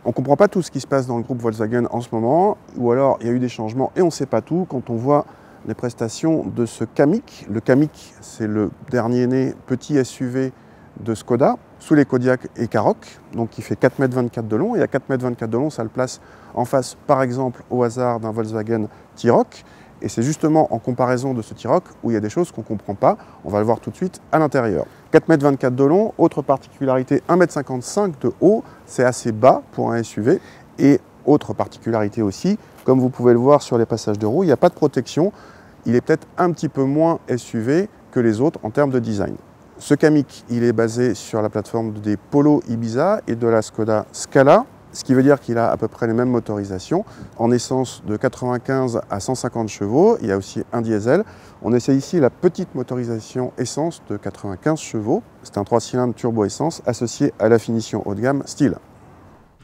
On ne comprend pas tout ce qui se passe dans le groupe Volkswagen en ce moment, ou alors il y a eu des changements et on ne sait pas tout quand on voit les prestations de ce Kamiq. Le Kamiq, c'est le dernier né petit SUV de Skoda, sous les Kodiaq et Karoq, donc qui fait 4,24 m de long. Et à 4,24 m de long, ça le place en face, par exemple, au hasard d'un Volkswagen T-Roc. Et c'est justement en comparaison de ce T-Roc où il y a des choses qu'on ne comprend pas. On va le voir tout de suite à l'intérieur. 4,24 m de long, autre particularité, 1,55 m de haut, c'est assez bas pour un SUV. Et autre particularité aussi, comme vous pouvez le voir sur les passages de roue, il n'y a pas de protection. Il est peut-être un petit peu moins SUV que les autres en termes de design. Ce Kamiq, il est basé sur la plateforme des Polo Ibiza et de la Skoda Scala, ce qui veut dire qu'il a à peu près les mêmes motorisations, en essence de 95 à 150 chevaux, il y a aussi un diesel. On essaie ici la petite motorisation essence de 95 chevaux, c'est un 3 cylindres turbo-essence associé à la finition haut de gamme style.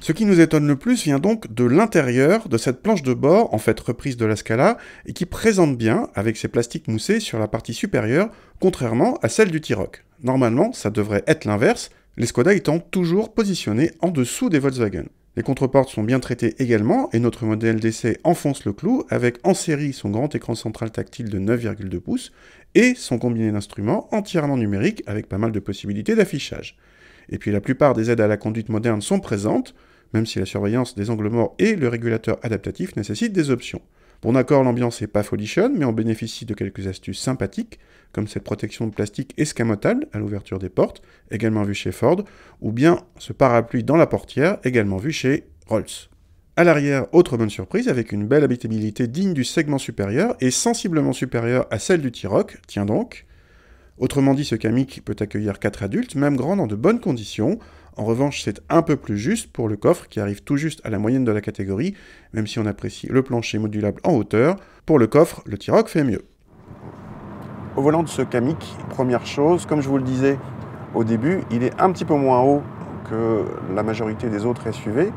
Ce qui nous étonne le plus vient donc de l'intérieur de cette planche de bord, en fait reprise de la Scala, et qui présente bien, avec ses plastiques moussés sur la partie supérieure, contrairement à celle du T-Roc. Normalement, ça devrait être l'inverse, les Skoda étant toujours positionnés en dessous des Volkswagen. Les contreportes sont bien traitées également, et notre modèle d'essai enfonce le clou, avec en série son grand écran central tactile de 9,2 pouces, et son combiné d'instruments entièrement numérique, avec pas mal de possibilités d'affichage. Et puis la plupart des aides à la conduite moderne sont présentes, même si la surveillance des angles morts et le régulateur adaptatif nécessitent des options. Bon d'accord, l'ambiance n'est pas folichonne, mais on bénéficie de quelques astuces sympathiques, comme cette protection de plastique escamotale à l'ouverture des portes, également vue chez Ford, ou bien ce parapluie dans la portière, également vu chez Rolls. À l'arrière, autre bonne surprise, avec une belle habitabilité digne du segment supérieur et sensiblement supérieure à celle du T-Roc, tiens donc. Autrement dit, ce Kamiq peut accueillir 4 adultes, même grands dans de bonnes conditions. En revanche, c'est un peu plus juste pour le coffre qui arrive tout juste à la moyenne de la catégorie, même si on apprécie le plancher modulable en hauteur. Pour le coffre, le T-Roc fait mieux. Au volant de ce Kamiq, première chose, comme je vous le disais au début, il est un petit peu moins haut que la majorité des autres SUV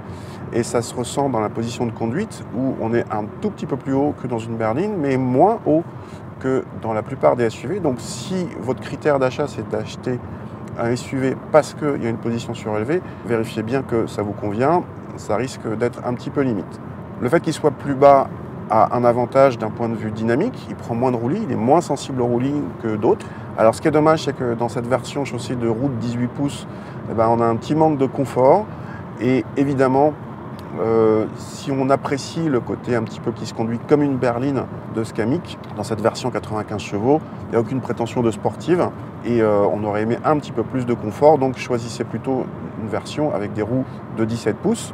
et ça se ressent dans la position de conduite où on est un tout petit peu plus haut que dans une berline, mais moins haut que dans la plupart des SUV. Donc si votre critère d'achat c'est d'acheter un SUV parce qu'il y a une position surélevée, vérifiez bien que ça vous convient, ça risque d'être un petit peu limite. Le fait qu'il soit plus bas a un avantage d'un point de vue dynamique, il prend moins de roulis, il est moins sensible au roulis que d'autres. Alors ce qui est dommage, c'est que dans cette version chaussée de route 18 pouces, on a un petit manque de confort et évidemment, si on apprécie le côté un petit peu qui se conduit comme une berline de ce Kamiq, dans cette version 95 chevaux, il n'y a aucune prétention de sportive et on aurait aimé un petit peu plus de confort, donc choisissez plutôt une version avec des roues de 17 pouces.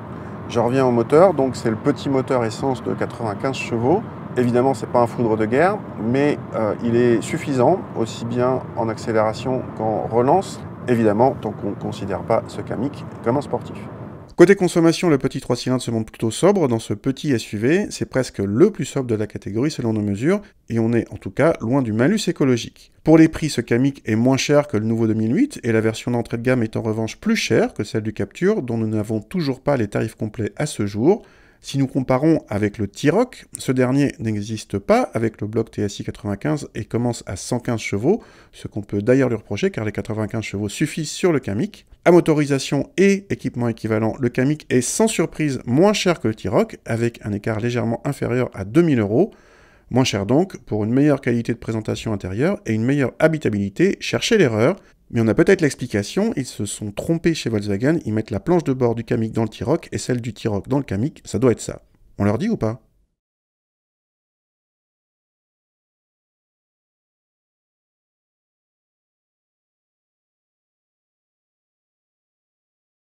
Je reviens au moteur, donc c'est le petit moteur essence de 95 chevaux. Évidemment, ce n'est pas un foudre de guerre, mais il est suffisant, aussi bien en accélération qu'en relance, évidemment, tant qu'on ne considère pas ce Kamiq comme un sportif. Côté consommation, le petit 3 cylindres se montre plutôt sobre dans ce petit SUV, c'est presque le plus sobre de la catégorie selon nos mesures, et on est en tout cas loin du malus écologique. Pour les prix, ce Kamiq est moins cher que le nouveau 2008, et la version d'entrée de gamme est en revanche plus chère que celle du Captur, dont nous n'avons toujours pas les tarifs complets à ce jour. Si nous comparons avec le T-Roc, ce dernier n'existe pas avec le bloc TSI 95 et commence à 115 chevaux, ce qu'on peut d'ailleurs lui reprocher car les 95 chevaux suffisent sur le Kamiq. À motorisation et équipement équivalent, le Kamiq est sans surprise moins cher que le T-Roc, avec un écart légèrement inférieur à 2000 €. Moins cher donc, pour une meilleure qualité de présentation intérieure et une meilleure habitabilité, cherchez l'erreur. Mais on a peut-être l'explication, ils se sont trompés chez Volkswagen, ils mettent la planche de bord du Kamiq dans le T-Roc et celle du T-Roc dans le Kamiq, ça doit être ça. On leur dit ou pas ?